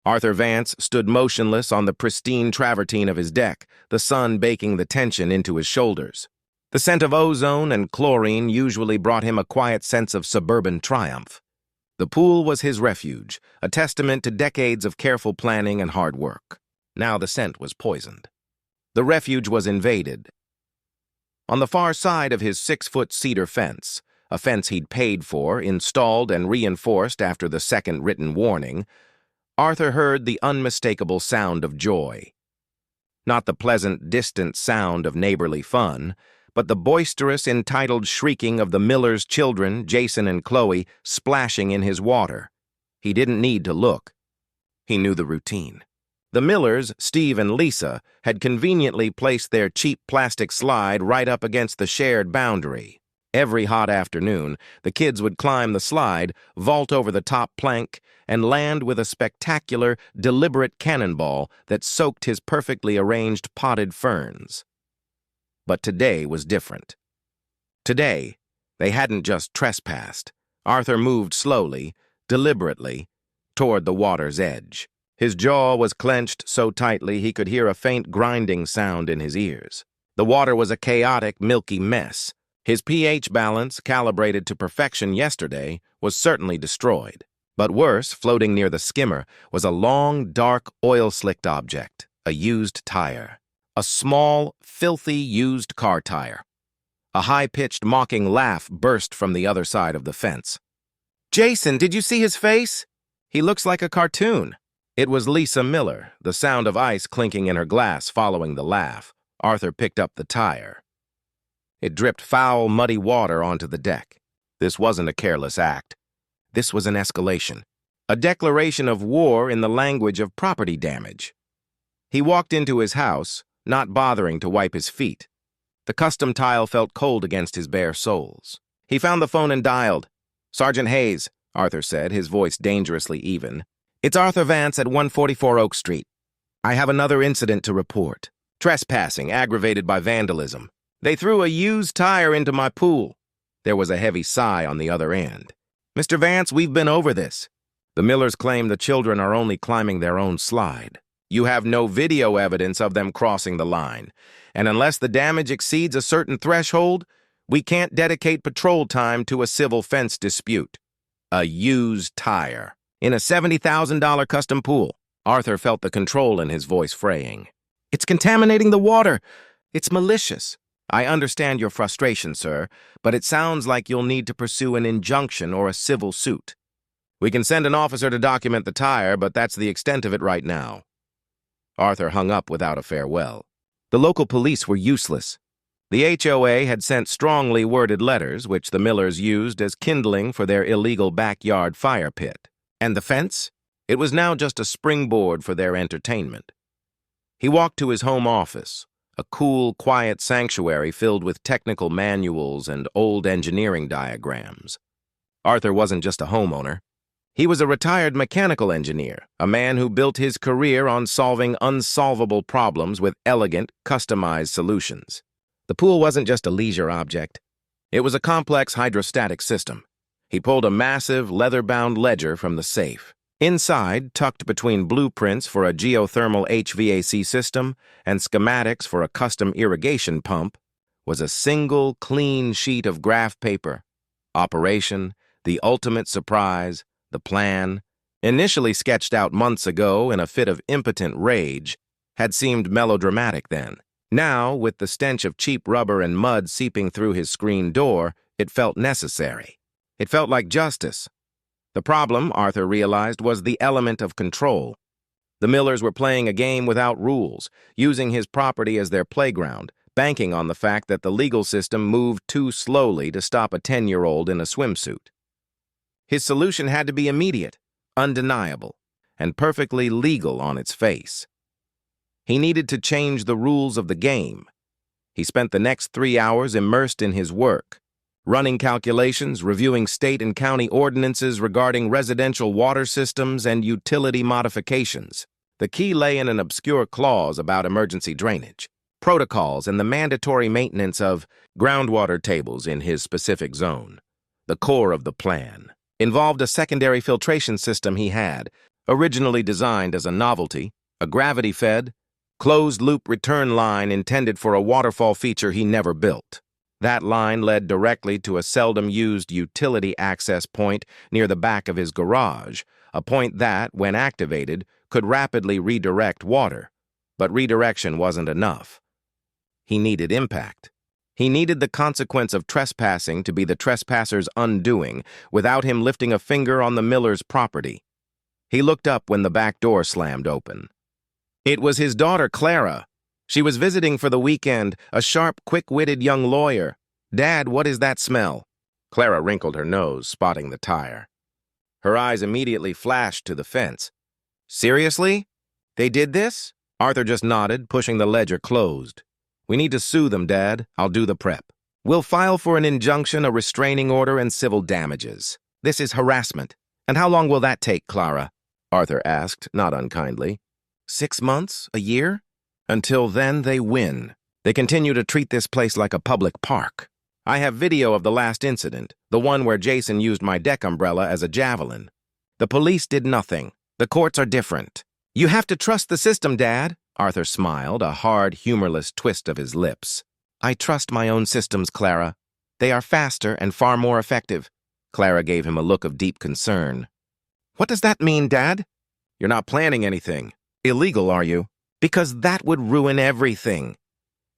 Arthur Vance stood motionless on the pristine travertine of his deck, the sun baking the tension into his shoulders. The scent of ozone and chlorine usually brought him a quiet sense of suburban triumph. The pool was his refuge, a testament to decades of careful planning and hard work. Now the scent was poisoned. The refuge was invaded. On the far side of his 6-foot cedar fence, a fence he'd paid for, installed and reinforced after the second written warning, Arthur heard the unmistakable sound of joy. Not the pleasant, distant sound of neighborly fun, but the boisterous, entitled shrieking of the miller's children, Jason and Chloe, splashing in his water. He didn't need to look. He knew the routine. The Millers, Steve and Lisa, had conveniently placed their cheap plastic slide right up against the shared boundary. Every hot afternoon, the kids would climb the slide, vault over the top plank, and land with a spectacular, deliberate cannonball that soaked his perfectly arranged potted ferns. But today was different. Today, they hadn't just trespassed. Arthur moved slowly, deliberately, toward the water's edge. His jaw was clenched so tightly he could hear a faint grinding sound in his ears. The water was a chaotic, milky mess. His pH balance, calibrated to perfection yesterday, was certainly destroyed. But worse, floating near the skimmer, was a long, dark, oil-slicked object, a used tire. A small, filthy, used car tire. A high-pitched, mocking laugh burst from the other side of the fence. "Jason, did you see his face? He looks like a cartoon." It was Lisa Miller, the sound of ice clinking in her glass following the laugh. Arthur picked up the tire. It dripped foul, muddy water onto the deck. This wasn't a careless act. This was an escalation. A declaration of war in the language of property damage. He walked into his house, not bothering to wipe his feet. The custom tile felt cold against his bare soles. He found the phone and dialed. "Sergeant Hayes," Arthur said, his voice dangerously even. "It's Arthur Vance at 144 Oak Street. I have another incident to report. Trespassing, aggravated by vandalism. They threw a used tire into my pool." There was a heavy sigh on the other end. "Mr. Vance, we've been over this. The Millers claim the children are only climbing their own slide. You have no video evidence of them crossing the line, and unless the damage exceeds a certain threshold, we can't dedicate patrol time to a civil fence dispute." A used tire in a $70,000 custom pool. Arthur felt the control in his voice fraying. "It's contaminating the water. It's malicious. I understand your frustration, sir, but it sounds like you'll need to pursue an injunction or a civil suit. We can send an officer to document the tire, but that's the extent of it right now." Arthur hung up without a farewell. The local police were useless. The HOA had sent strongly worded letters, which the Millers used as kindling for their illegal backyard fire pit. And the fence? It was now just a springboard for their entertainment. He walked to his home office, a cool, quiet sanctuary filled with technical manuals and old engineering diagrams. Arthur wasn't just a homeowner. He was a retired mechanical engineer, a man who built his career on solving unsolvable problems with elegant, customized solutions. The pool wasn't just a leisure object. It was a complex hydrostatic system. He pulled a massive, leather-bound ledger from the safe. Inside, tucked between blueprints for a geothermal HVAC system and schematics for a custom irrigation pump, was a single, clean sheet of graph paper. Operation, the ultimate surprise, the plan, initially sketched out months ago in a fit of impotent rage, had seemed melodramatic then. Now, with the stench of cheap rubber and mud seeping through his screen door, it felt necessary. It felt like justice. The problem, Arthur realized, was the element of control. The Millers were playing a game without rules, using his property as their playground, banking on the fact that the legal system moved too slowly to stop a 10-year-old in a swimsuit. His solution had to be immediate, undeniable, and perfectly legal on its face. He needed to change the rules of the game. He spent the next 3 hours immersed in his work, running calculations, reviewing state and county ordinances regarding residential water systems and utility modifications. The key lay in an obscure clause about emergency drainage, protocols, and the mandatory maintenance of groundwater tables in his specific zone. The core of the plan involved a secondary filtration system he had, Originally designed as a novelty, a gravity-fed, closed-loop return line intended for a waterfall feature he never built. That line led directly to a seldom-used utility access point near the back of his garage, a point that, when activated, could rapidly redirect water. But redirection wasn't enough. He needed impact. He needed the consequence of trespassing to be the trespasser's undoing, without him lifting a finger on the Miller's property. He looked up when the back door slammed open. It was his daughter, Clara. She was visiting for the weekend, a sharp, quick-witted young lawyer. "Dad, what is that smell?" Clara wrinkled her nose, spotting the tire. Her eyes immediately flashed to the fence. "Seriously? They did this?" Arthur just nodded, pushing the ledger closed. "We need to sue them, Dad. I'll do the prep. We'll file for an injunction, a restraining order, and civil damages. This is harassment. And how long will that take, Clara?" Arthur asked, not unkindly. 6 months? A year? Until then, they win. They continue to treat this place like a public park. I have video of the last incident, the one where Jason used my deck umbrella as a javelin. The police did nothing. The courts are different. You have to trust the system, Dad. Arthur smiled, a hard, humorless twist of his lips. I trust my own systems, Clara. They are faster and far more effective. Clara gave him a look of deep concern. What does that mean, Dad? You're not planning anything. Illegal, are you? Because that would ruin everything.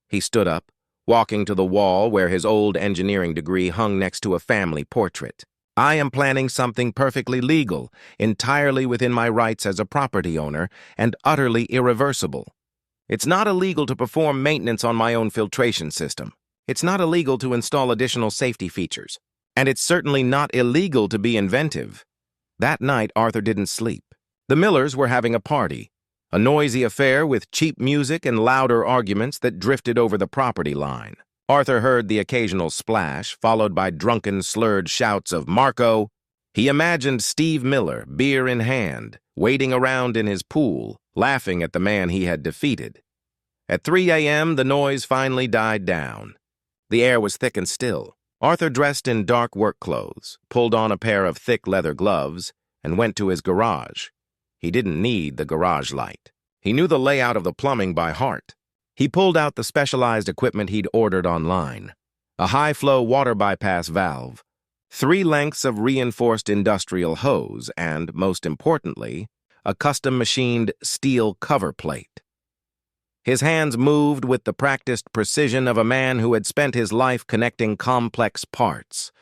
He stood up, walking to the wall where his old engineering degree hung next to a family portrait. I am planning something perfectly legal, entirely within my rights as a property owner, and utterly irreversible. It's not illegal to perform maintenance on my own filtration system. It's not illegal to install additional safety features. And it's certainly not illegal to be inventive. That night, Arthur didn't sleep. The Millers were having a party, a noisy affair with cheap music and louder arguments that drifted over the property line. Arthur heard the occasional splash, followed by drunken, slurred shouts of Marco. He imagined Steve Miller, beer in hand, waiting around in his pool, laughing at the man he had defeated. At 3 a.m., the noise finally died down. The air was thick and still. Arthur dressed in dark work clothes, pulled on a pair of thick leather gloves, and went to his garage. He didn't need the garage light. He knew the layout of the plumbing by heart. He pulled out the specialized equipment he'd ordered online. A high-flow water bypass valve, 3 lengths of reinforced industrial hose, and, most importantly, a custom-machined steel cover plate. His hands moved with the practiced precision of a man who had spent his life connecting complex parts.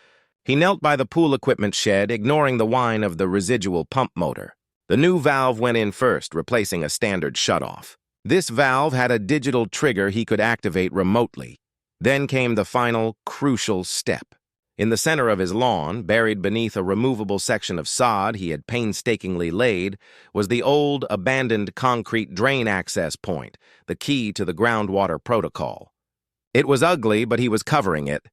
He knelt by the pool equipment shed, ignoring the whine of the residual pump motor. The new valve went in first, replacing a standard shutoff. This valve had a digital trigger he could activate remotely. Then came the final, crucial step. In the center of his lawn, buried beneath a removable section of sod he had painstakingly laid, was the old, abandoned concrete drain access point, the key to the groundwater protocol. It was ugly, but he was covering it.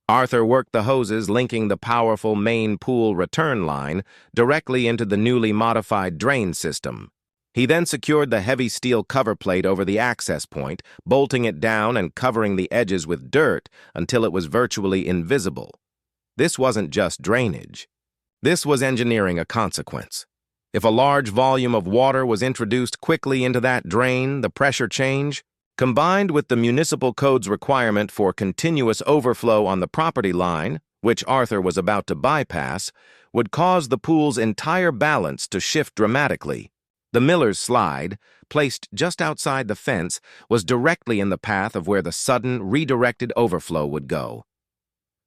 Arthur worked the hoses linking the powerful main pool return line directly into the newly modified drain system. He then secured the heavy steel cover plate over the access point, bolting it down and covering the edges with dirt until it was virtually invisible. This wasn't just drainage. This was engineering a consequence. If a large volume of water was introduced quickly into that drain, the pressure change, combined with the municipal code's requirement for continuous overflow on the property line, which Arthur was about to bypass, would cause the pool's entire balance to shift dramatically. The Miller's slide, placed just outside the fence, was directly in the path of where the sudden, redirected overflow would go.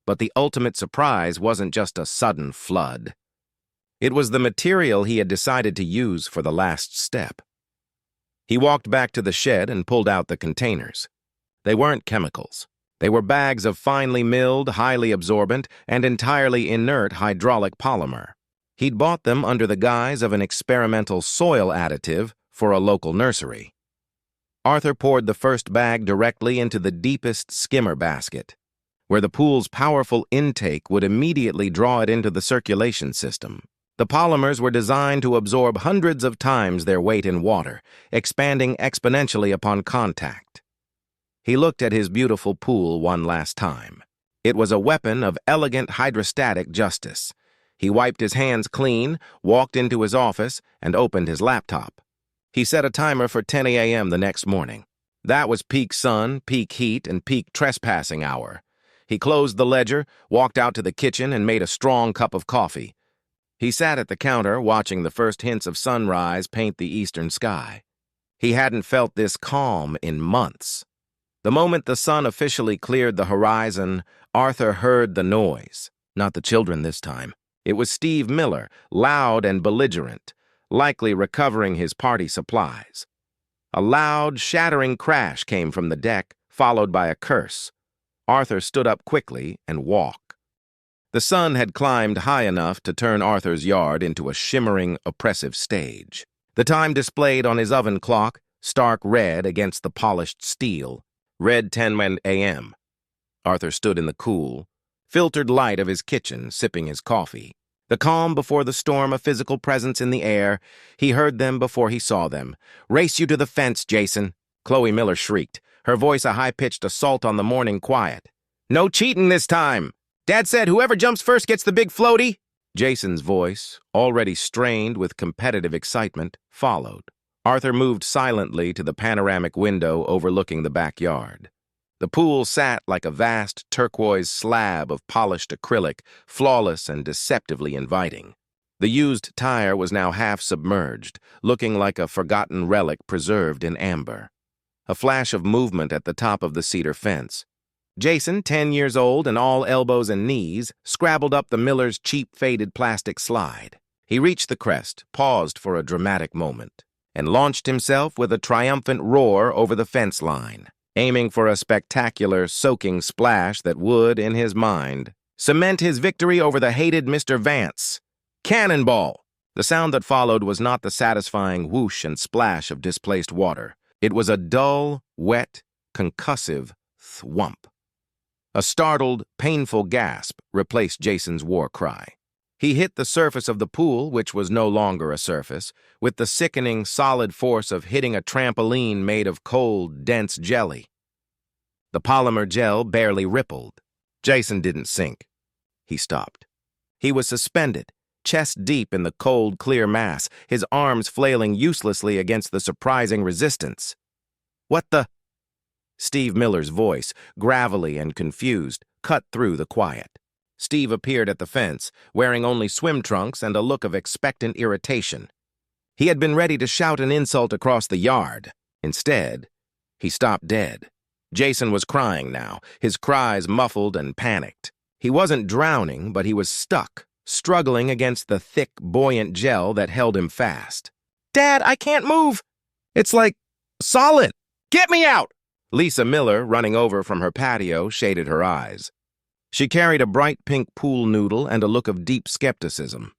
But the ultimate surprise wasn't just a sudden flood. It was the material he had decided to use for the last step. He walked back to the shed and pulled out the containers. They weren't chemicals. They were bags of finely milled, highly absorbent, and entirely inert hydraulic polymer. He'd bought them under the guise of an experimental soil additive for a local nursery. Arthur poured the first bag directly into the deepest skimmer basket, where the pool's powerful intake would immediately draw it into the circulation system. The polymers were designed to absorb hundreds of times their weight in water, expanding exponentially upon contact. He looked at his beautiful pool one last time. It was a weapon of elegant hydrostatic justice. He wiped his hands clean, walked into his office, and opened his laptop. He set a timer for 10 a.m. the next morning. That was peak sun, peak heat, and peak trespassing hour. He closed the ledger, walked out to the kitchen, and made a strong cup of coffee. He sat at the counter, watching the first hints of sunrise paint the eastern sky. He hadn't felt this calm in months. The moment the sun officially cleared the horizon, Arthur heard the noise. Not the children this time. It was Steve Miller, loud and belligerent, likely recovering his party supplies. A loud, shattering crash came from the deck, followed by a curse. Arthur stood up quickly and walked. The sun had climbed high enough to turn Arthur's yard into a shimmering, oppressive stage. The time displayed on his oven clock, stark red against the polished steel, read 10 a.m. Arthur stood in the cool, filtered light of his kitchen, sipping his coffee. The calm before the storm, a physical presence in the air. He heard them before he saw them. "Race you to the fence, Jason," Chloe Miller shrieked, her voice a high-pitched assault on the morning quiet. "No cheating this time! Dad said whoever jumps first gets the big floaty." Jason's voice, already strained with competitive excitement, followed. Arthur moved silently to the panoramic window overlooking the backyard. The pool sat like a vast turquoise slab of polished acrylic, flawless and deceptively inviting. The used tire was now half submerged, looking like a forgotten relic preserved in amber. A flash of movement at the top of the cedar fence. Jason, 10 years old and all elbows and knees, scrabbled up the Miller's cheap faded plastic slide. He reached the crest, paused for a dramatic moment, and launched himself with a triumphant roar over the fence line, aiming for a spectacular, soaking splash that would, in his mind, cement his victory over the hated Mr. Vance. Cannonball! The sound that followed was not the satisfying whoosh and splash of displaced water. It was a dull, wet, concussive thwump. A startled, painful gasp replaced Jason's war cry. He hit the surface of the pool, which was no longer a surface, with the sickening, solid force of hitting a trampoline made of cold, dense jelly. The polymer gel barely rippled. Jason didn't sink. He stopped. He was suspended, chest deep in the cold, clear mass, his arms flailing uselessly against the surprising resistance. "What the—" Steve Miller's voice, gravelly and confused, cut through the quiet. Steve appeared at the fence, wearing only swim trunks and a look of expectant irritation. He had been ready to shout an insult across the yard. Instead, he stopped dead. Jason was crying now, his cries muffled and panicked. He wasn't drowning, but he was stuck, struggling against the thick, buoyant gel that held him fast. "Dad, I can't move! It's like solid! Get me out!" Lisa Miller, running over from her patio, shaded her eyes. She carried a bright pink pool noodle and a look of deep skepticism.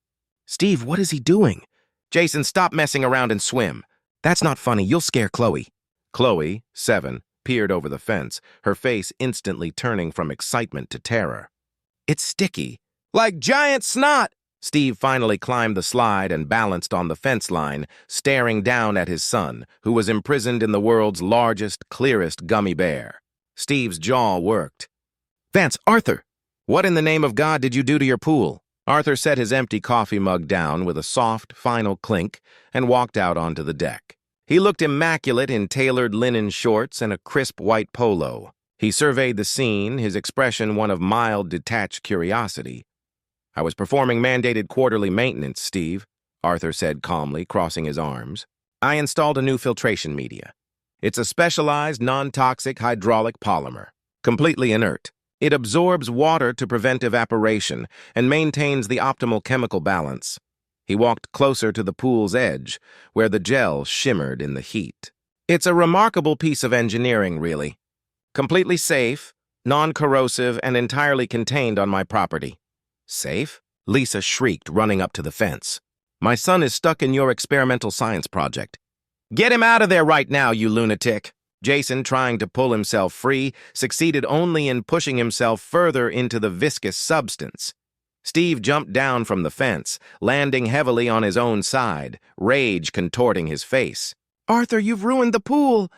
"Steve, what is he doing?" "Jason, stop messing around and swim." "That's not funny. You'll scare Chloe." Chloe, 7, peered over the fence, her face instantly turning from excitement to terror. "It's sticky. Like giant snot!" Steve finally climbed the slide and balanced on the fence line, staring down at his son, who was imprisoned in the world's largest, clearest gummy bear. Steve's jaw worked. "Vance, Arthur! What in the name of God did you do to your pool?" Arthur set his empty coffee mug down with a soft, final clink and walked out onto the deck. He looked immaculate in tailored linen shorts and a crisp white polo. He surveyed the scene, his expression one of mild, detached curiosity. "I was performing mandated quarterly maintenance, Steve," Arthur said calmly, crossing his arms. "I installed a new filtration media. It's a specialized, non-toxic hydraulic polymer, completely inert. It absorbs water to prevent evaporation and maintains the optimal chemical balance." He walked closer to the pool's edge, where the gel shimmered in the heat. "It's a remarkable piece of engineering, really. Completely safe, non-corrosive, and entirely contained on my property." "Safe?" Lisa shrieked, running up to the fence. "My son is stuck in your experimental science project." "Get him out of there right now, you lunatic!" Jason, trying to pull himself free, succeeded only in pushing himself further into the viscous substance. Steve jumped down from the fence, landing heavily on his own side, rage contorting his face. "Arthur, you've ruined the pool!"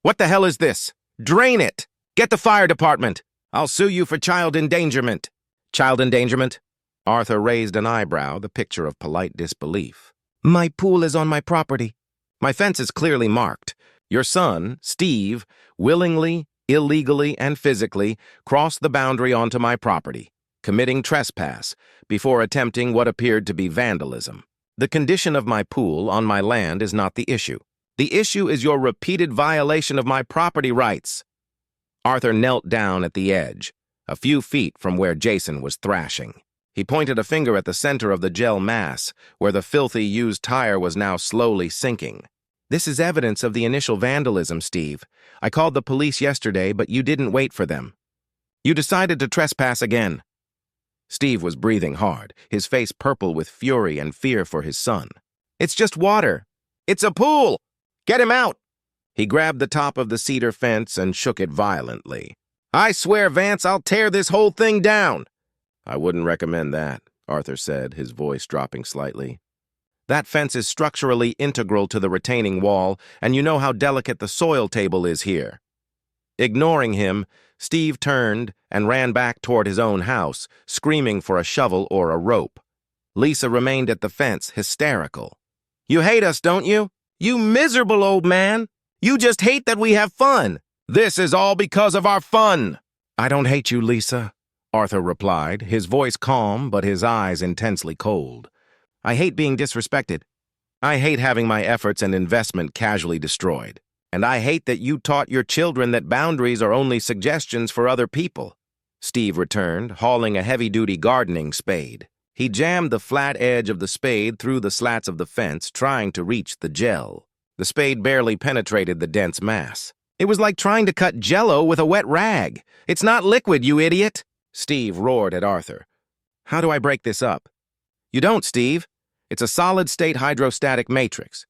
"What the hell is this? Drain it! Get the fire department! I'll sue you for child endangerment." "Child endangerment? Arthur raised an eyebrow, the picture of polite disbelief. My pool is on my property. My fence is clearly marked. Your son, Steve, willingly, illegally, and physically crossed the boundary onto my property, committing trespass before attempting what appeared to be vandalism. The condition of my pool on my land is not the issue. The issue is your repeated violation of my property rights. Arthur knelt down at the edge, a few feet from where Jason was thrashing. He pointed a finger at the center of the gel mass, where the filthy used tire was now slowly sinking. This is evidence of the initial vandalism, Steve. I called the police yesterday, but you didn't wait for them. You decided to trespass again. Steve was breathing hard, his face purple with fury and fear for his son. It's just water. It's a pool. Get him out. He grabbed the top of the cedar fence and shook it violently. I swear, Vance, I'll tear this whole thing down. I wouldn't recommend that, Arthur said, his voice dropping slightly. That fence is structurally integral to the retaining wall, and you know how delicate the soil table is here. Ignoring him, Steve turned and ran back toward his own house, screaming for a shovel or a rope. Lisa remained at the fence, hysterical. You hate us, don't you? You miserable old man! You just hate that we have fun! This is all because of our fun! I don't hate you, Lisa, Arthur replied, his voice calm but his eyes intensely cold. I hate being disrespected. I hate having my efforts and investment casually destroyed. And I hate that you taught your children that boundaries are only suggestions for other people. Steve returned, hauling a heavy-duty gardening spade. He jammed the flat edge of the spade through the slats of the fence, trying to reach the gel. The spade barely penetrated the dense mass. It was like trying to cut Jell-O with a wet rag. It's not liquid, you idiot! Steve roared at Arthur. How do I break this up? You don't, Steve. It's a solid-state hydrostatic matrix.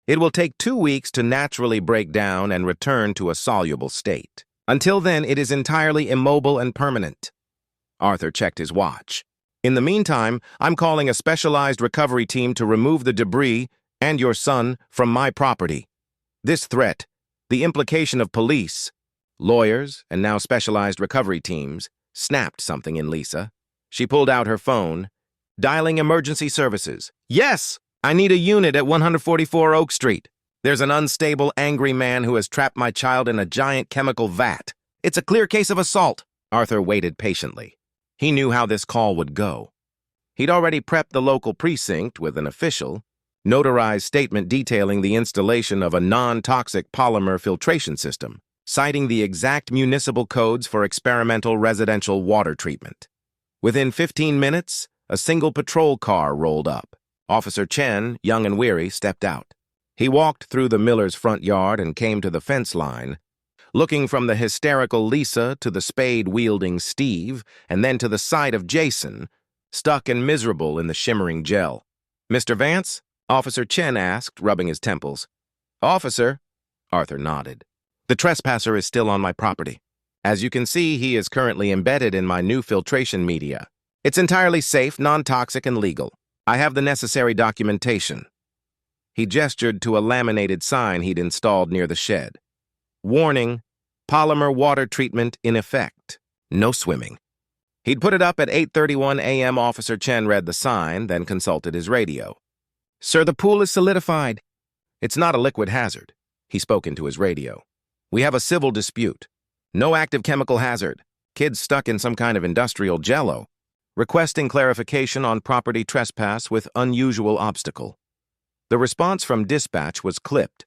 It will take 2 weeks to naturally break down and return to a soluble state. Until then, it is entirely immobile and permanent. Arthur checked his watch. In the meantime, I'm calling a specialized recovery team to remove the debris and your son from my property. This threat, the implication of police, lawyers, and now specialized recovery teams, snapped something in Lisa. She pulled out her phone, dialing emergency services. Yes, I need a unit at 144 Oak Street. There's an unstable, angry man who has trapped my child in a giant chemical vat. It's a clear case of assault. Arthur waited patiently. He knew how this call would go. He'd already prepped the local precinct with an official, notarized statement detailing the installation of a non-toxic polymer filtration system, citing the exact municipal codes for experimental residential water treatment. Within 15 minutes, a single patrol car rolled up. Officer Chen, young and weary, stepped out. He walked through the miller's front yard and came to the fence line, looking from the hysterical Lisa to the spade-wielding Steve, and then to the sight of Jason, stuck and miserable in the shimmering gel. Mr. Vance? Officer Chen asked, rubbing his temples. Officer? Arthur nodded. The trespasser is still on my property. As you can see, he is currently embedded in my new filtration media. It's entirely safe, non-toxic, and legal. I have the necessary documentation. He gestured to a laminated sign he'd installed near the shed. Warning, polymer water treatment in effect. No swimming. He'd put it up at 8:31 a.m. Officer Chen read the sign, then consulted his radio. Sir, the pool is solidified. It's not a liquid hazard. He spoke into his radio. We have a civil dispute. No active chemical hazard. Kids stuck in some kind of industrial Jell-O. Requesting clarification on property trespass with unusual obstacle. The response from dispatch was clipped.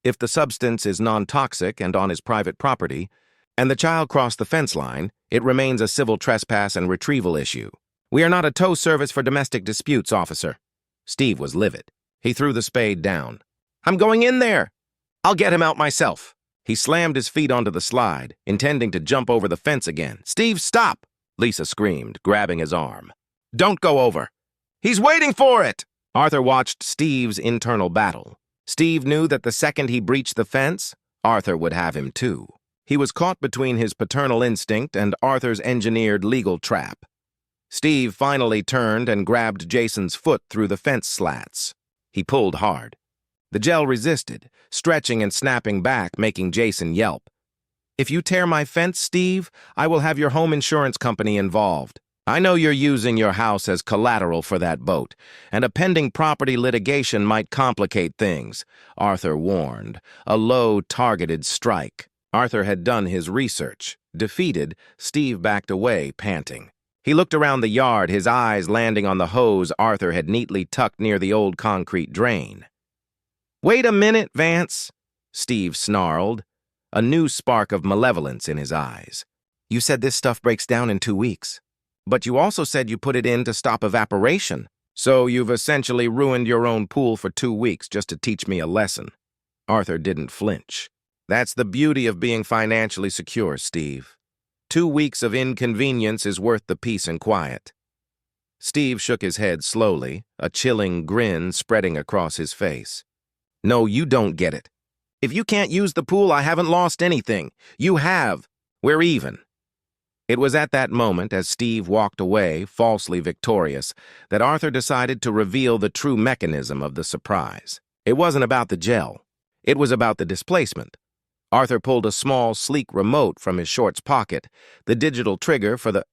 If the substance is non-toxic and on his private property, and the child crossed the fence line, it remains a civil trespass and retrieval issue. We are not a tow service for domestic disputes, officer. Steve was livid. He threw the spade down. I'm going in there. I'll get him out myself. He slammed his feet onto the slide, intending to jump over the fence again. Steve, stop! Lisa screamed, grabbing his arm. Don't go over. He's waiting for it! Arthur watched Steve's internal battle. Steve knew that the second he breached the fence, Arthur would have him too. He was caught between his paternal instinct and Arthur's engineered legal trap. Steve finally turned and grabbed Jason's foot through the fence slats. He pulled hard. The gel resisted, stretching and snapping back, making Jason yelp. If you tear my fence, Steve, I will have your home insurance company involved. I know you're using your house as collateral for that boat, and a pending property litigation might complicate things, Arthur warned. A low, targeted strike. Arthur had done his research. Defeated, Steve backed away, panting. He looked around the yard, his eyes landing on the hose Arthur had neatly tucked near the old concrete drain. "Wait a minute, Vance," Steve snarled, a new spark of malevolence in his eyes. "You said this stuff breaks down in 2 weeks. But you also said you put it in to stop evaporation. So you've essentially ruined your own pool for 2 weeks just to teach me a lesson." Arthur didn't flinch. "That's the beauty of being financially secure, Steve. 2 weeks of inconvenience is worth the peace and quiet." Steve shook his head slowly, a chilling grin spreading across his face. "No, you don't get it. If you can't use the pool, I haven't lost anything. You have. We're even." It was at that moment, as Steve walked away, falsely victorious, that Arthur decided to reveal the true mechanism of the surprise. It wasn't about the gel. It was about the displacement. Arthur pulled a small, sleek remote from his shorts pocket, the digital trigger for the...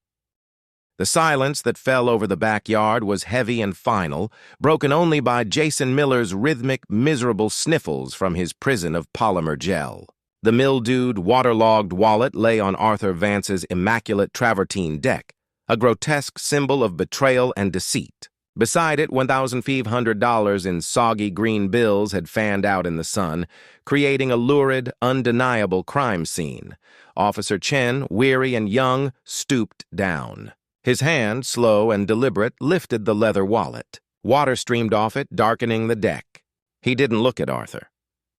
The silence that fell over the backyard was heavy and final, broken only by Jason Miller's rhythmic, miserable sniffles from his prison of polymer gel. The mildewed, waterlogged wallet lay on Arthur Vance's immaculate travertine deck, a grotesque symbol of betrayal and deceit. Beside it, $1,500 in soggy green bills had fanned out in the sun, creating a lurid, undeniable crime scene. Officer Chen, weary and young, stooped down. His hand, slow and deliberate, lifted the leather wallet. Water streamed off it, darkening the deck. He didn't look at Arthur.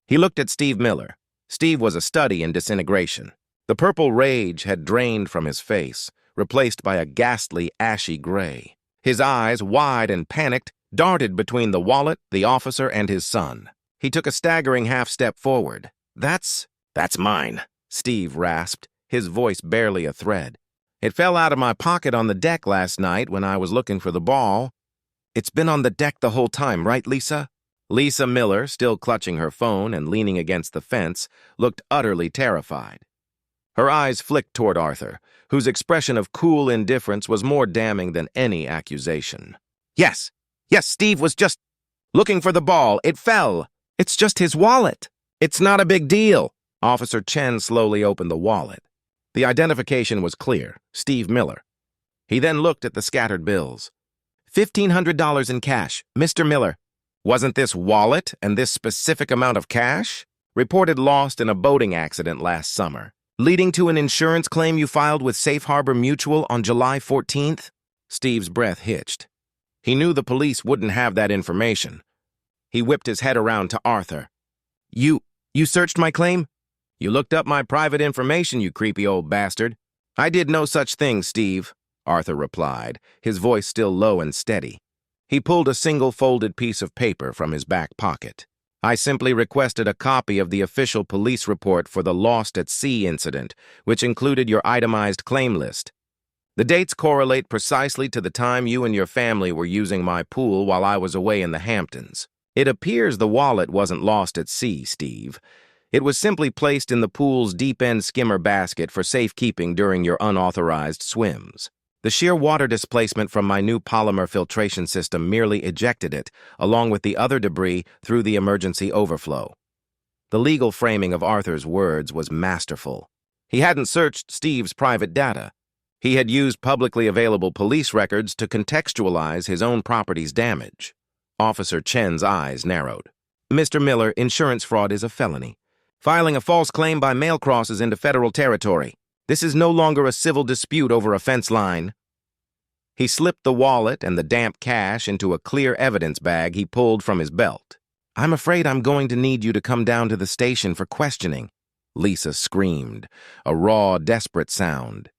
He looked at Steve Miller. Steve was a study in disintegration. The purple rage had drained from his face, replaced by a ghastly, ashy gray. His eyes, wide and panicked, darted between the wallet, the officer, and his son. He took a staggering half-step forward. That's mine," Steve rasped, his voice barely a thread. "It fell out of my pocket on the deck last night when I was looking for the ball." "It's been on the deck the whole time, right, Lisa?" Lisa Miller, still clutching her phone and leaning against the fence, looked utterly terrified. Her eyes flicked toward Arthur, whose expression of cool indifference was more damning than any accusation. Yes, Steve was just looking for the ball. It fell. It's just his wallet. It's not a big deal." Officer Chen slowly opened the wallet. The identification was clear, Steve Miller. He then looked at the scattered bills. $1,500 in cash, Mr. Miller. Wasn't this wallet and this specific amount of cash? Reported lost in a boating accident last summer, leading to an insurance claim you filed with Safe Harbor Mutual on July 14th? Steve's breath hitched. He knew the police wouldn't have that information. He whipped his head around to Arthur. You searched my claim? You looked up my private information, you creepy old bastard." "I did no such thing, Steve," Arthur replied, his voice still low and steady. He pulled a single folded piece of paper from his back pocket. "I simply requested a copy of the official police report for the Lost at Sea incident, which included your itemized claim list. The dates correlate precisely to the time you and your family were using my pool while I was away in the Hamptons. It appears the wallet wasn't lost at sea, Steve. It was simply placed in the pool's deep-end skimmer basket for safekeeping during your unauthorized swims. The sheer water displacement from my new polymer filtration system merely ejected it, along with the other debris, through the emergency overflow." The legal framing of Arthur's words was masterful. He hadn't searched Steve's private data. He had used publicly available police records to contextualize his own property's damage. Officer Chen's eyes narrowed. "Mr. Miller, insurance fraud is a felony. Filing a false claim by mail crosses into federal territory. This is no longer a civil dispute over a fence line." He slipped the wallet and the damp cash into a clear evidence bag he pulled from his belt. "I'm afraid I'm going to need you to come down to the station for questioning," Lisa screamed, a raw, desperate sound.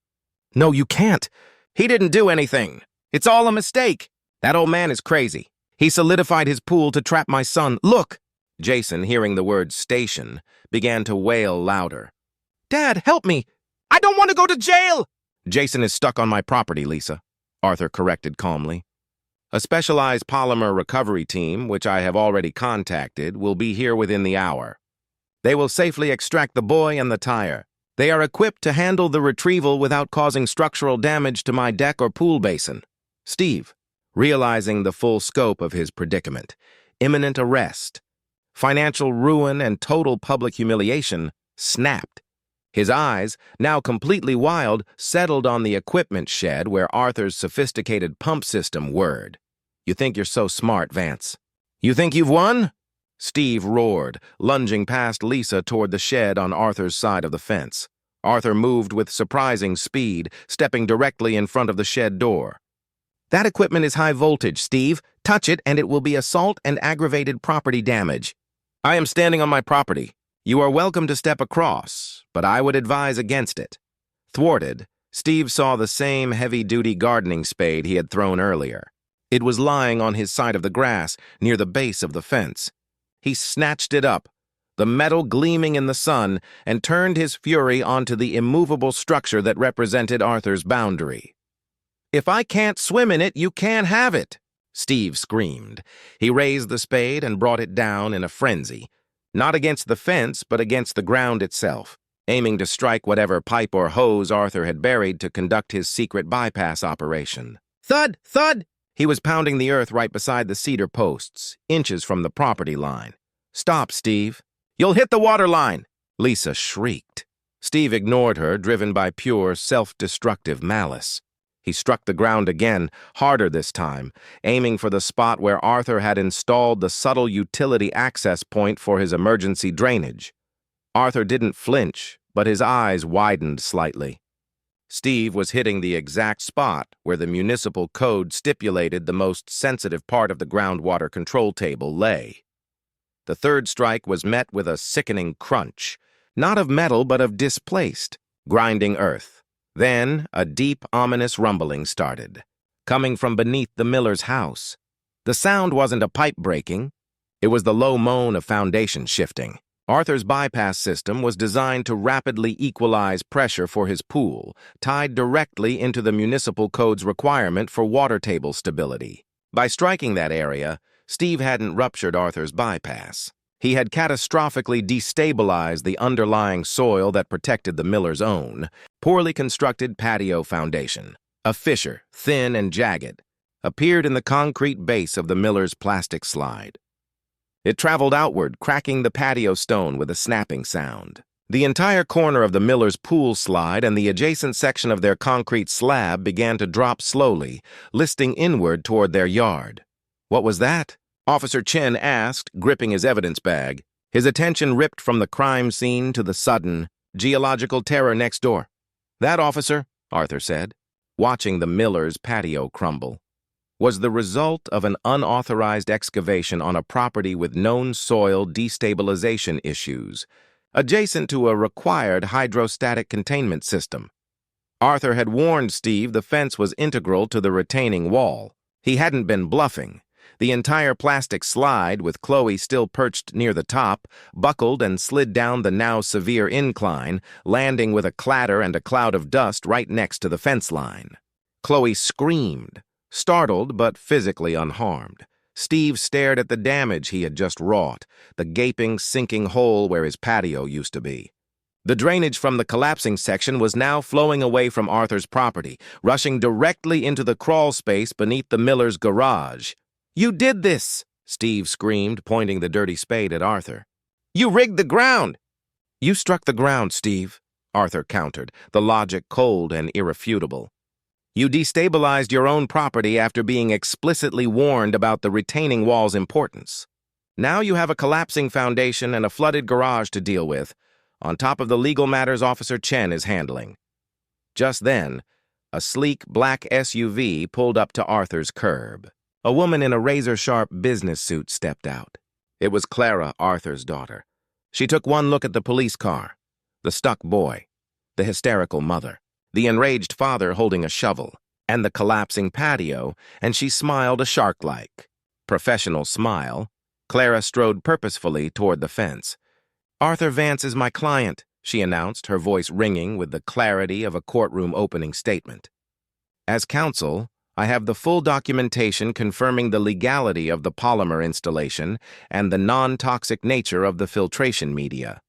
"No, you can't. He didn't do anything. It's all a mistake. That old man is crazy. He solidified his pool to trap my son. Look!" Jason, hearing the word station, began to wail louder. "Dad, help me! I don't want to go to jail!" "Jason is stuck on my property, Lisa," Arthur corrected calmly. "A specialized polymer recovery team, which I have already contacted, will be here within the hour. They will safely extract the boy and the tire. They are equipped to handle the retrieval without causing structural damage to my deck or pool basin. Steve, realizing the full scope of his predicament, imminent arrest, financial ruin, and total public humiliation, snapped. His eyes, now completely wild, settled on the equipment shed where Arthur's sophisticated pump system whirred. "You think you're so smart, Vance? You think you've won?" Steve roared, lunging past Lisa toward the shed on Arthur's side of the fence. Arthur moved with surprising speed, stepping directly in front of the shed door. "That equipment is high voltage, Steve. Touch it and it will be assault and aggravated property damage." "I am standing on my property. You are welcome to step across, but I would advise against it." Thwarted, Steve saw the same heavy-duty gardening spade he had thrown earlier. It was lying on his side of the grass, near the base of the fence. He snatched it up, the metal gleaming in the sun, and turned his fury onto the immovable structure that represented Arthur's boundary. "If I can't swim in it, you can't have it," Steve screamed. He raised the spade and brought it down in a frenzy, not against the fence, but against the ground itself, aiming to strike whatever pipe or hose Arthur had buried to conduct his secret bypass operation. Thud! Thud! He was pounding the earth right beside the cedar posts, inches from the property line. "Stop, Steve. You'll hit the water line!" Lisa shrieked. Steve ignored her, driven by pure, self-destructive malice. He struck the ground again, harder this time, aiming for the spot where Arthur had installed the subtle utility access point for his emergency drainage. Arthur didn't flinch, but his eyes widened slightly. Steve was hitting the exact spot where the municipal code stipulated the most sensitive part of the groundwater control table lay. The third strike was met with a sickening crunch, not of metal but of displaced, grinding earth. Then a deep, ominous rumbling started, coming from beneath the miller's house. The sound wasn't a pipe breaking. It was the low moan of foundation shifting. Arthur's bypass system was designed to rapidly equalize pressure for his pool, tied directly into the municipal code's requirement for water table stability. By striking that area, Steve hadn't ruptured Arthur's bypass. He had catastrophically destabilized the underlying soil that protected the miller's own, poorly constructed patio foundation. A fissure, thin and jagged, appeared in the concrete base of the miller's plastic slide. It traveled outward, cracking the patio stone with a snapping sound. The entire corner of the miller's pool slide and the adjacent section of their concrete slab began to drop slowly, listing inward toward their yard. "What was that?" Officer Chen asked, gripping his evidence bag. His attention ripped from the crime scene to the sudden, geological terror next door. "That, officer," Arthur said, watching the miller's patio crumble, was the result of an unauthorized excavation on a property with known soil destabilization issues, adjacent to a required hydrostatic containment system. Arthur had warned Steve the fence was integral to the retaining wall. He hadn't been bluffing. The entire plastic slide, with Chloe still perched near the top, buckled and slid down the now severe incline, landing with a clatter and a cloud of dust right next to the fence line. Chloe screamed, startled but physically unharmed. Steve stared at the damage he had just wrought, the gaping, sinking hole where his patio used to be. The drainage from the collapsing section was now flowing away from Arthur's property, rushing directly into the crawl space beneath the miller's garage. "You did this!" Steve screamed, pointing the dirty spade at Arthur. "You rigged the ground!" "You struck the ground, Steve," Arthur countered, the logic cold and irrefutable. "You destabilized your own property after being explicitly warned about the retaining wall's importance. Now you have a collapsing foundation and a flooded garage to deal with, on top of the legal matters Officer Chen is handling." Just then, a sleek black SUV pulled up to Arthur's curb. A woman in a razor-sharp business suit stepped out. It was Clara, Arthur's daughter. She took one look at the police car, the stuck boy, the hysterical mother, the enraged father holding a shovel, and the collapsing patio, and she smiled a shark-like, professional smile. Clara strode purposefully toward the fence. "Arthur Vance is my client," she announced, her voice ringing with the clarity of a courtroom opening statement. "As counsel, I have the full documentation confirming the legality of the polymer installation and the non-toxic nature of the filtration media.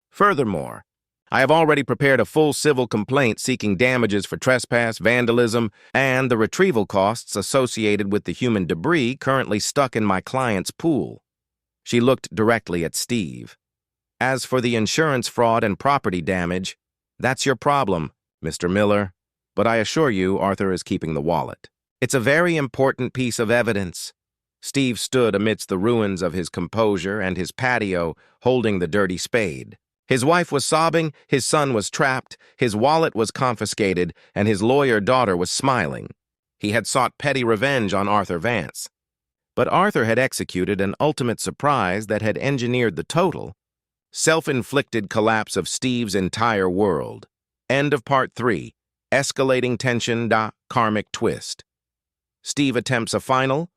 Furthermore, I have already prepared a full civil complaint seeking damages for trespass, vandalism, and the retrieval costs associated with the human debris currently stuck in my client's pool. She looked directly at Steve. As for the insurance fraud and property damage, that's your problem, Mr. Miller. But I assure you, Arthur is keeping the wallet. It's a very important piece of evidence. Steve stood amidst the ruins of his composure and his patio, holding the dirty spade. His wife was sobbing, his son was trapped, his wallet was confiscated, and his lawyer daughter was smiling. He had sought petty revenge on Arthur Vance. But Arthur had executed an ultimate surprise that had engineered the total, self-inflicted collapse of Steve's entire world. End of Part 3. Escalating tension. Karmic twist. Steve attempts a final,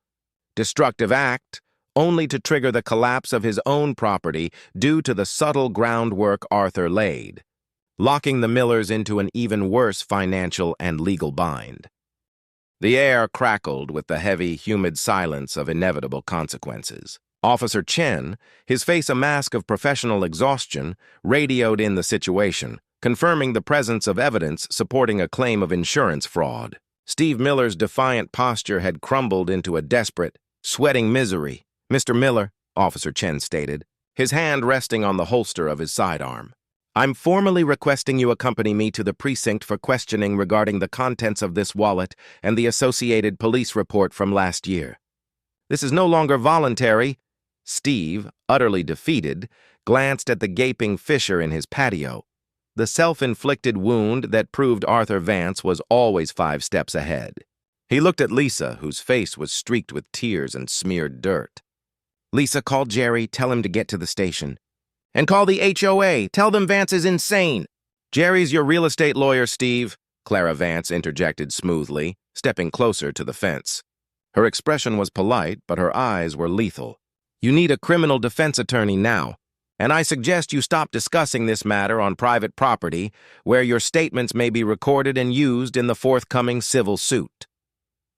destructive act, only to trigger the collapse of his own property due to the subtle groundwork Arthur laid, locking the Millers into an even worse financial and legal bind. The air crackled with the heavy, humid silence of inevitable consequences. Officer Chen, his face a mask of professional exhaustion, radioed in the situation, confirming the presence of evidence supporting a claim of insurance fraud. Steve Miller's defiant posture had crumbled into a desperate, sweating misery. Mr. Miller, Officer Chen stated, his hand resting on the holster of his sidearm. I'm formally requesting you accompany me to the precinct for questioning regarding the contents of this wallet and the associated police report from last year. This is no longer voluntary. Steve, utterly defeated, glanced at the gaping fissure in his patio. The self-inflicted wound that proved Arthur Vance was always 5 steps ahead. He looked at Lisa, whose face was streaked with tears and smeared dirt. Lisa, call Jerry, tell him to get to the station. And call the HOA, tell them Vance is insane. Jerry's your real estate lawyer, Steve, Clara Vance interjected smoothly, stepping closer to the fence. Her expression was polite, but her eyes were lethal. You need a criminal defense attorney now, and I suggest you stop discussing this matter on private property where your statements may be recorded and used in the forthcoming civil suit.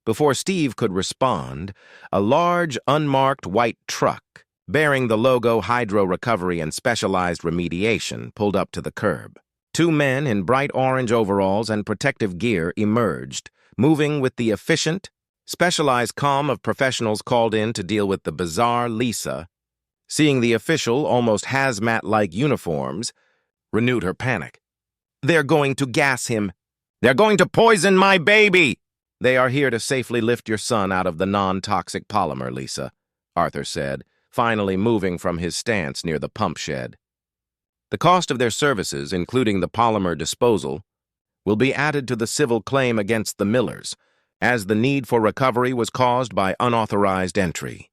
Before Steve could respond, a large, unmarked white truck, bearing the logo Hydro Recovery and Specialized Remediation, pulled up to the curb. 2 men in bright orange overalls and protective gear emerged, moving with the efficient, specialized calm of professionals called in to deal with the bizarre Lisa. Seeing the official, almost hazmat-like uniforms, renewed her panic. They're going to gas him. They're going to poison my baby! They are here to safely lift your son out of the non-toxic polymer, Lisa, Arthur said, finally moving from his stance near the pump shed. The cost of their services, including the polymer disposal, will be added to the civil claim against the Millers, as the need for recovery was caused by unauthorized entry.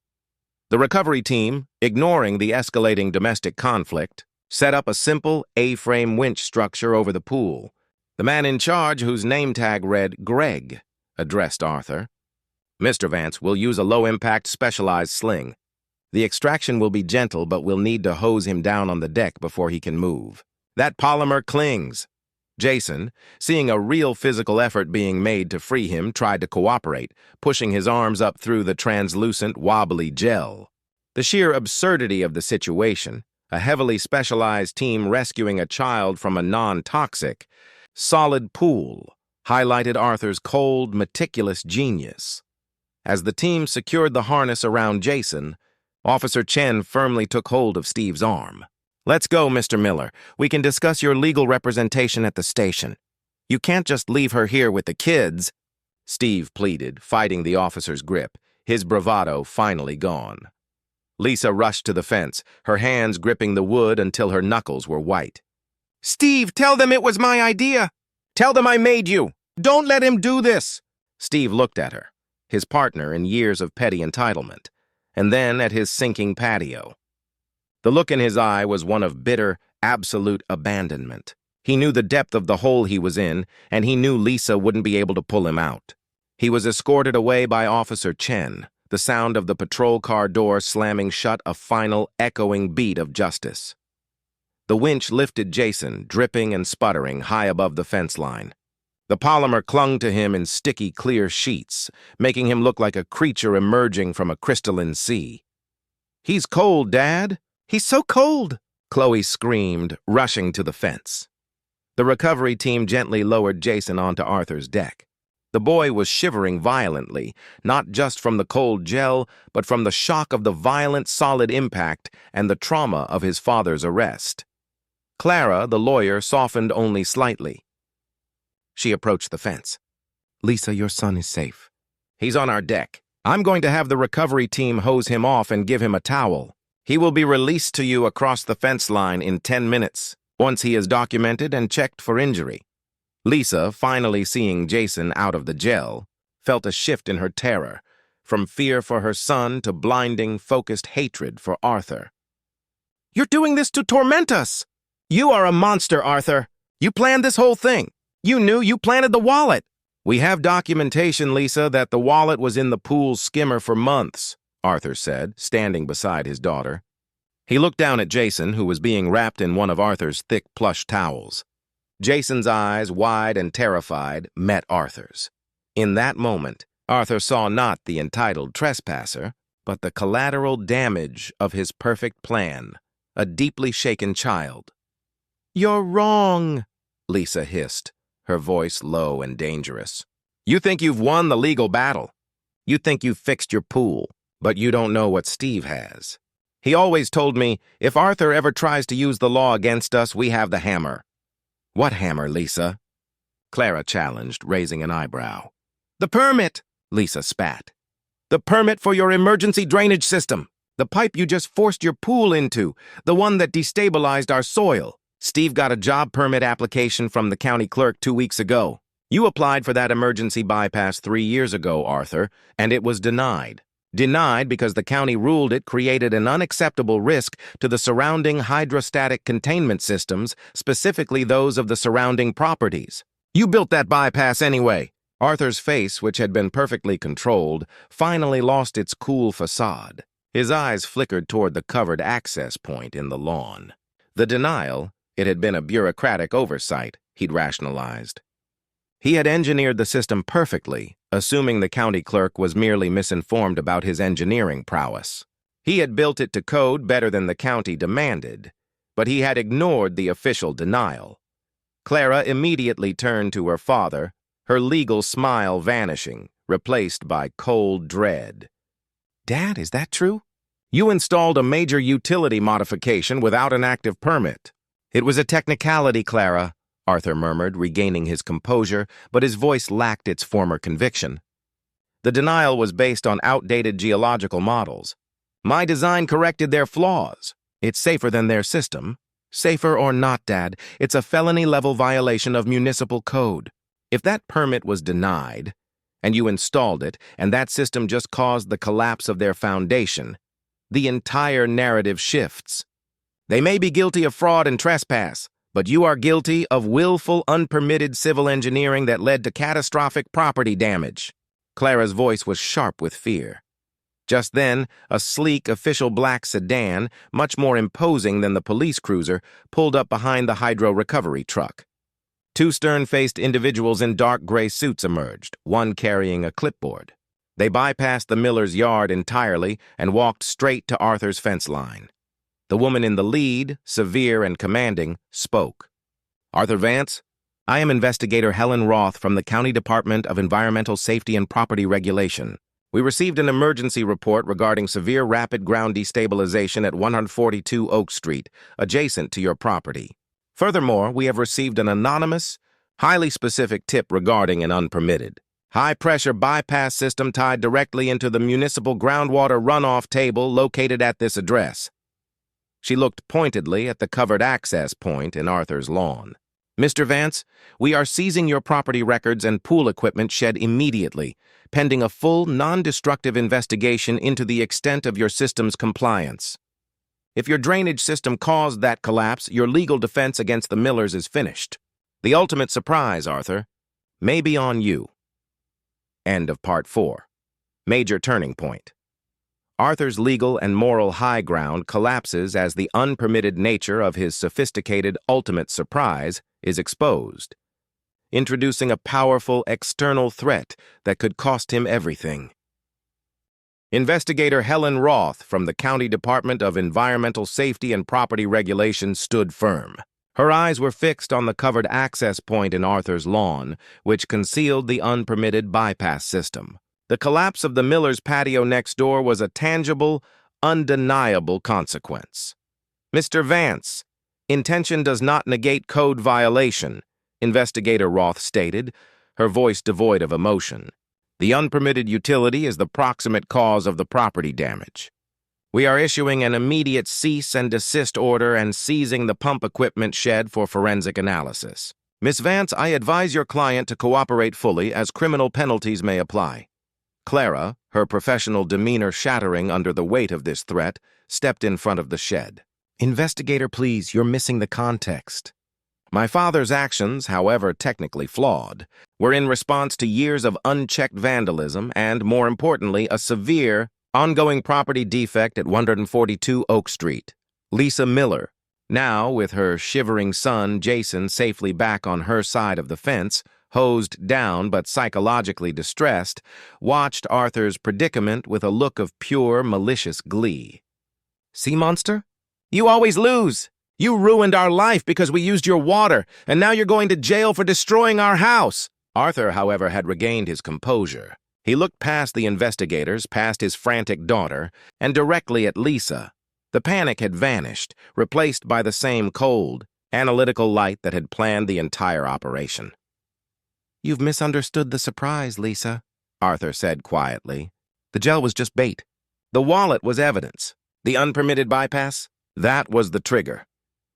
The recovery team, ignoring the escalating domestic conflict, set up a simple A-frame winch structure over the pool. The man in charge, whose name tag read Greg, addressed Arthur. Mr. Vance will use a low-impact specialized sling. The extraction will be gentle, but we'll need to hose him down on the deck before he can move. That polymer clings. Jason, seeing a real physical effort being made to free him, tried to cooperate, pushing his arms up through the translucent, wobbly gel. The sheer absurdity of the situation, a heavily specialized team rescuing a child from a non-toxic, solid pool, highlighted Arthur's cold, meticulous genius. As the team secured the harness around Jason, Officer Chen firmly took hold of Steve's arm. Let's go, Mr. Miller. We can discuss your legal representation at the station. You can't just leave her here with the kids, Steve pleaded, fighting the officer's grip, his bravado finally gone. Lisa rushed to the fence, her hands gripping the wood until her knuckles were white. Steve, tell them it was my idea. Tell them I made you. Don't let him do this. Steve looked at her, his partner in years of petty entitlement, and then at his sinking patio. The look in his eye was one of bitter, absolute abandonment. He knew the depth of the hole he was in, and he knew Lisa wouldn't be able to pull him out. He was escorted away by Officer Chen, the sound of the patrol car door slamming shut a final, echoing beat of justice. The winch lifted Jason, dripping and sputtering, high above the fence line. The polymer clung to him in sticky, clear sheets, making him look like a creature emerging from a crystalline sea. He's cold, Dad. He's so cold. Chloe screamed, rushing to the fence. The recovery team gently lowered Jason onto Arthur's deck. The boy was shivering violently, not just from the cold gel, but from the shock of the violent, solid impact and the trauma of his father's arrest. Clara, the lawyer, softened only slightly. She approached the fence. "Lisa, your son is safe. He's on our deck. I'm going to have the recovery team hose him off and give him a towel. He will be released to you across the fence line in 10 minutes, once he is documented and checked for injury." Lisa, finally seeing Jason out of the gel, felt a shift in her terror, from fear for her son to blinding, focused hatred for Arthur. "You're doing this to torment us! You are a monster, Arthur! You planned this whole thing! You planted the wallet!" "We have documentation, Lisa, that the wallet was in the pool's skimmer for months," Arthur said, standing beside his daughter. He looked down at Jason, who was being wrapped in one of Arthur's thick plush towels. Jason's eyes, wide and terrified, met Arthur's. In that moment, Arthur saw not the entitled trespasser, but the collateral damage of his perfect plan, a deeply shaken child. "You're wrong," Lisa hissed, her voice low and dangerous. "You think you've won the legal battle. You think you've fixed your pool, but you don't know what Steve has. He always told me, if Arthur ever tries to use the law against us, we have the hammer." "What hammer, Lisa?" Clara challenged, raising an eyebrow. "The permit," Lisa spat. "The permit for your emergency drainage system. The pipe you just forced your pool into, the one that destabilized our soil. Steve got a job permit application from the county clerk 2 weeks ago. You applied for that emergency bypass 3 years ago, Arthur, and it was denied. Denied because the county ruled it created an unacceptable risk to the surrounding hydrostatic containment systems, specifically those of the surrounding properties. You built that bypass anyway." Arthur's face, which had been perfectly controlled, finally lost its cool facade. His eyes flickered toward the covered access point in the lawn. The denial, it had been a bureaucratic oversight, he'd rationalized. He had engineered the system perfectly, assuming the county clerk was merely misinformed about his engineering prowess. He had built it to code better than the county demanded, but he had ignored the official denial. Clara immediately turned to her father, her legal smile vanishing, replaced by cold dread. "Dad, is that true? You installed a major utility modification without an active permit." "It was a technicality, Clara," Arthur murmured, regaining his composure, but his voice lacked its former conviction. "The denial was based on outdated geological models. My design corrected their flaws. It's safer than their system. Safer or not, Dad, it's a felony-level violation of municipal code. If that permit was denied, and you installed it, and that system just caused the collapse of their foundation, the entire narrative shifts. They may be guilty of fraud and trespass, but you are guilty of willful, unpermitted civil engineering that led to catastrophic property damage." Clara's voice was sharp with fear. Just then, a sleek, official black sedan, much more imposing than the police cruiser, pulled up behind the hydro recovery truck. 2 stern-faced individuals in dark gray suits emerged, one carrying a clipboard. They bypassed the miller's yard entirely and walked straight to Arthur's fence line. The woman in the lead, severe and commanding, spoke. "Arthur Vance, I am Investigator Helen Roth from the County Department of Environmental Safety and Property Regulation. We received an emergency report regarding severe rapid ground destabilization at 142 Oak Street, adjacent to your property. Furthermore, we have received an anonymous, highly specific tip regarding an unpermitted high-pressure bypass system tied directly into the municipal groundwater runoff table located at this address." She looked pointedly at the covered access point in Arthur's lawn. "Mr. Vance, we are seizing your property records and pool equipment shed immediately, pending a full, non-destructive investigation into the extent of your system's compliance. If your drainage system caused that collapse, your legal defense against the Millers is finished. The ultimate surprise, Arthur, may be on you." End of Part 4. Major turning point. Arthur's legal and moral high ground collapses as the unpermitted nature of his sophisticated ultimate surprise is exposed, introducing a powerful external threat that could cost him everything. Investigator Helen Roth from the County Department of Environmental Safety and Property Regulation stood firm. Her eyes were fixed on the covered access point in Arthur's lawn, which concealed the unpermitted bypass system. The collapse of the Miller's patio next door was a tangible, undeniable consequence. "Mr. Vance, intention does not negate code violation," Investigator Roth stated, her voice devoid of emotion. "The unpermitted utility is the proximate cause of the property damage. We are issuing an immediate cease and desist order and seizing the pump equipment shed for forensic analysis. Miss Vance, I advise your client to cooperate fully as criminal penalties may apply." Clara, her professional demeanor shattering under the weight of this threat, stepped in front of the shed. "Investigator, please, you're missing the context. My father's actions, however technically flawed, were in response to years of unchecked vandalism and, more importantly, a severe, ongoing property defect at 142 Oak Street. Lisa Miller, now with her shivering son Jason safely back on her side of the fence, hosed down but psychologically distressed, watched Arthur's predicament with a look of pure, malicious glee. "See, monster? You always lose. You ruined our life because we used your water, and now you're going to jail for destroying our house." Arthur, however, had regained his composure. He looked past the investigators, past his frantic daughter, and directly at Lisa. The panic had vanished, replaced by the same cold, analytical light that had planned the entire operation. "You've misunderstood the surprise, Lisa," Arthur said quietly. "The gel was just bait. The wallet was evidence. The unpermitted bypass? That was the trigger."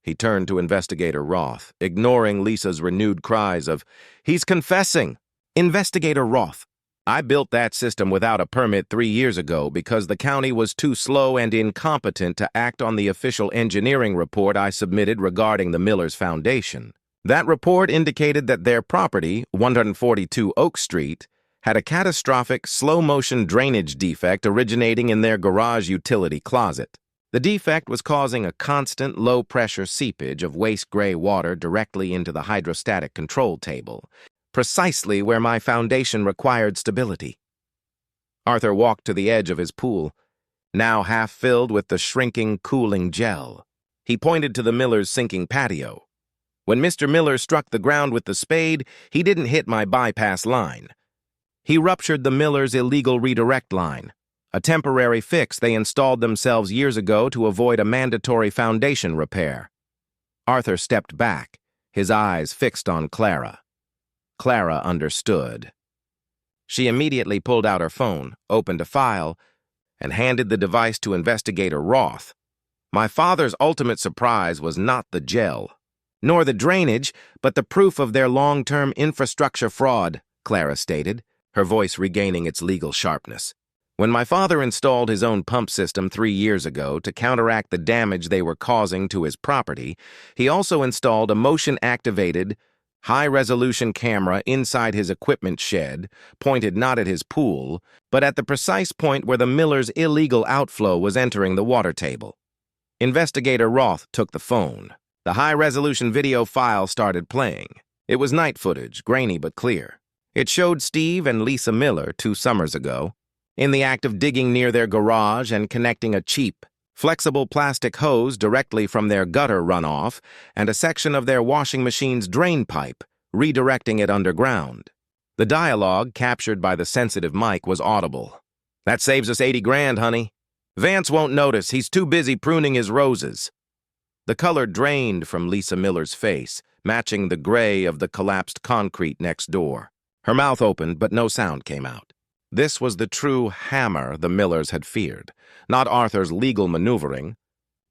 He turned to Investigator Roth, ignoring Lisa's renewed cries of, "He's confessing!" "Investigator Roth, I built that system without a permit 3 years ago because the county was too slow and incompetent to act on the official engineering report I submitted regarding the Miller's foundation. That report indicated that their property, 142 Oak Street, had a catastrophic slow-motion drainage defect originating in their garage utility closet. The defect was causing a constant low-pressure seepage of waste-gray water directly into the hydrostatic control table, precisely where my foundation required stability." Arthur walked to the edge of his pool, now half filled with the shrinking, cooling gel. He pointed to the Miller's sinking patio. "When Mr. Miller struck the ground with the spade, he didn't hit my bypass line. He ruptured the Miller's illegal redirect line, a temporary fix they installed themselves years ago to avoid a mandatory foundation repair." Arthur stepped back, his eyes fixed on Clara. Clara understood. She immediately pulled out her phone, opened a file, and handed the device to Investigator Roth. "My father's ultimate surprise was not the gel, nor the drainage, but the proof of their long-term infrastructure fraud," Clara stated, her voice regaining its legal sharpness. "When my father installed his own pump system 3 years ago to counteract the damage they were causing to his property, he also installed a motion-activated, high-resolution camera inside his equipment shed, pointed not at his pool, but at the precise point where the Miller's illegal outflow was entering the water table." Investigator Roth took the phone. The high-resolution video file started playing. It was night footage, grainy but clear. It showed Steve and Lisa Miller 2 summers ago, in the act of digging near their garage and connecting a cheap, flexible plastic hose directly from their gutter runoff and a section of their washing machine's drain pipe, redirecting it underground. The dialogue, captured by the sensitive mic, was audible. "That saves us 80 grand, honey. Vance won't notice. He's too busy pruning his roses." The color drained from Lisa Miller's face, matching the gray of the collapsed concrete next door. Her mouth opened, but no sound came out. This was the true hammer the Millers had feared, not Arthur's legal maneuvering,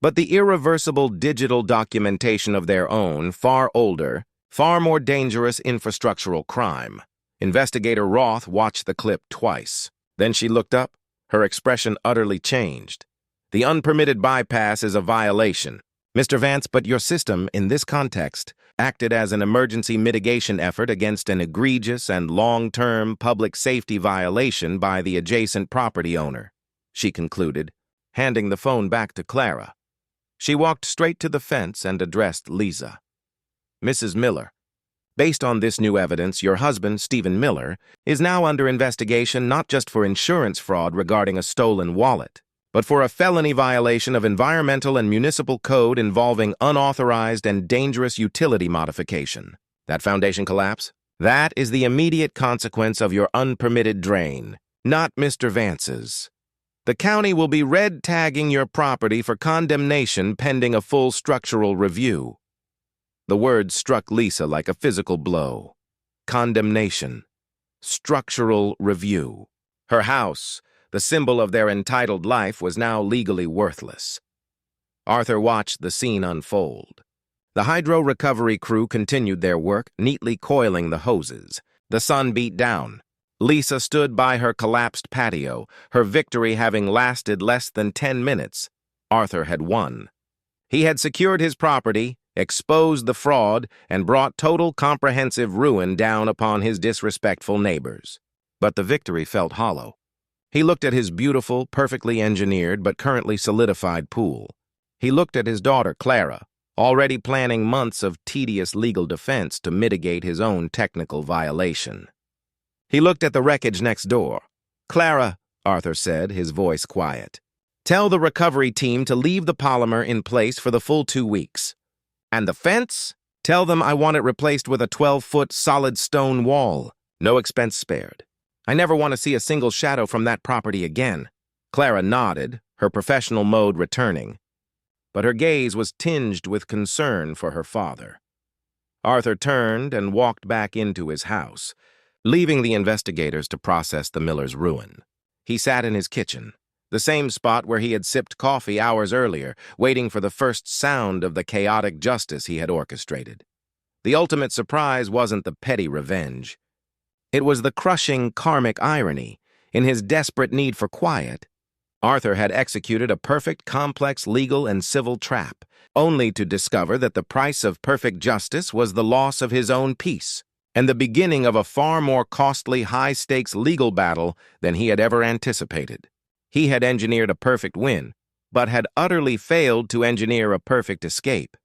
but the irreversible digital documentation of their own, far older, far more dangerous infrastructural crime. Investigator Roth watched the clip twice. Then she looked up, her expression utterly changed. "The unpermitted bypass is a violation. Mr. Vance, but your system, in this context, acted as an emergency mitigation effort against an egregious and long-term public safety violation by the adjacent property owner," she concluded, handing the phone back to Clara. She walked straight to the fence and addressed Lisa. "Mrs. Miller, Based on this new evidence, your husband, Stephen Miller, is now under investigation not just for insurance fraud regarding a stolen wallet, but for a felony violation of environmental and municipal code involving unauthorized and dangerous utility modification. That foundation collapse? That is the immediate consequence of your unpermitted drain, not Mr. Vance's. The county will be red tagging your property for condemnation pending a full structural review. The word struck Lisa like a physical blow. Condemnation. Structural review. Her house, the symbol of their entitled life, was now legally worthless. Arthur watched the scene unfold. The hydro recovery crew continued their work, neatly coiling the hoses. The sun beat down. Lisa stood by her collapsed patio, her victory having lasted less than 10 minutes. Arthur had won. He had secured his property, exposed the fraud, and brought total comprehensive ruin down upon his disrespectful neighbors. But the victory felt hollow. He looked at his beautiful, perfectly engineered, but currently solidified pool. He looked at his daughter, Clara, already planning months of tedious legal defense to mitigate his own technical violation. He looked at the wreckage next door. "Clara," Arthur said, his voice quiet, "tell the recovery team to leave the polymer in place for the full 2 weeks. And the fence? Tell them I want it replaced with a 12-foot solid stone wall. No expense spared. I never want to see a single shadow from that property again." Clara nodded, her professional mode returning, but her gaze was tinged with concern for her father. Arthur turned and walked back into his house, leaving the investigators to process the Miller's ruin. He sat in his kitchen, the same spot where he had sipped coffee hours earlier, waiting for the first sound of the chaotic justice he had orchestrated. The ultimate surprise wasn't the petty revenge. It was the crushing karmic irony. In his desperate need for quiet, Arthur had executed a perfect, complex legal and civil trap, only to discover that the price of perfect justice was the loss of his own peace, and the beginning of a far more costly, high-stakes legal battle than he had ever anticipated. He had engineered a perfect win, but had utterly failed to engineer a perfect escape.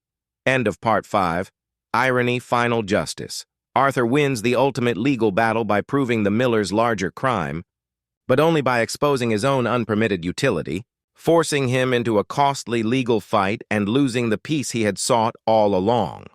End of Part 5. Irony, Final Justice. Arthur wins the ultimate legal battle by proving the Miller's larger crime, but only by exposing his own unpermitted utility, forcing him into a costly legal fight and losing the peace he had sought all along.